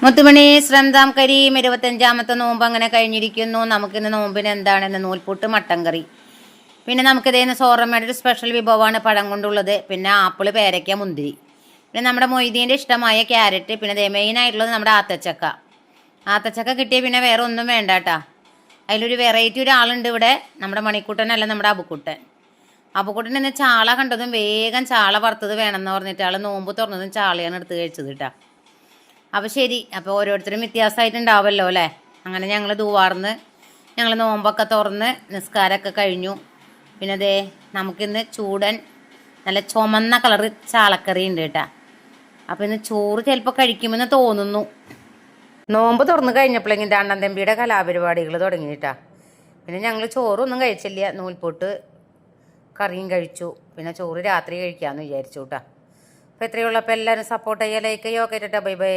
മുത്തുമണി ശ്രംദാം കരീം 25ാമത്തെ നോമ്പ് അങ്ങനെ കഴിഞ്ഞിരിക്കുന്നു. നമുക്കിന്ന് നോമ്പിന് എന്താണെന്ന് നൂൽപുട്ട് മട്ടൻ കറി. പിന്നെ നമുക്കിതേന്ന് സോറമ്മയുടെ ഒരു സ്പെഷ്യൽ വിഭവമാണ് പഴം കൊണ്ടുള്ളത്. പിന്നെ ആപ്പിൾ, പേരയ്ക്ക, മുന്തിരി. പിന്നെ നമ്മുടെ മൊയ്തീൻ്റെ ഇഷ്ടമായ ക്യാരറ്റ്. പിന്നെ ദേ മെയിനായിട്ടുള്ളത് നമ്മുടെ ആത്തച്ചക്ക. ആത്തച്ചക്ക കിട്ടിയ പിന്നെ വേറെ ഒന്നും വേണ്ട കേട്ടാ. അതിലൊരു വെറൈറ്റി ഒരാളുണ്ട് ഇവിടെ, നമ്മുടെ മണിക്കുട്ടനല്ല, നമ്മുടെ അബുക്കുട്ടൻ. അബുക്കുട്ടൻ ഇന്ന് ചാള കണ്ടതും വേഗം ചാള വറുത്തത് വേണമെന്ന് പറഞ്ഞിട്ട് ആൾ നോമ്പ് തുറന്നതും ചാളയാണ് എടുത്ത് കഴിച്ചത് കേട്ടാ. അപ്പോൾ ശരി, അപ്പോൾ ഓരോരുത്തരും വ്യത്യാസമായിട്ടുണ്ടാവുമല്ലോ അല്ലേ. അങ്ങനെ ഞങ്ങൾ ദുവാർന്ന് ഞങ്ങൾ നോമ്പൊക്കെ തുറന്ന് നിസ്കാരമൊക്കെ കഴിഞ്ഞു. പിന്നെ അതേ നമുക്കിന്ന് ചൂടൻ നല്ല ചുമന്ന കളറ് ചാളക്കറി ഉണ്ട് കേട്ടാ. അപ്പോൾ ഇന്ന് ചോറ് ചിലപ്പോൾ കഴിക്കുമെന്ന് തോന്നുന്നു. നോമ്പ് തുറന്ന് കഴിഞ്ഞപ്പോഴെങ്കിൽ അണ്ണൻ തമ്പിയുടെ കലാപരിപാടികൾ തുടങ്ങിയിട്ടാ. പിന്നെ ഞങ്ങൾ ചോറൊന്നും കഴിച്ചില്ല, നൂൽപുട്ട് കറിയും കഴിച്ചു. പിന്നെ ചോറ് രാത്രി കഴിക്കാമെന്ന് വിചാരിച്ചു കേട്ടാ. അപ്പോൾ എത്രയുള്ളപ്പോൾ എല്ലാവരും സപ്പോർട്ട് ചെയ്യുക, ലൈക്ക് ചെയ്യുക. ഓക്കെ ടാ, ബൈ ബൈ.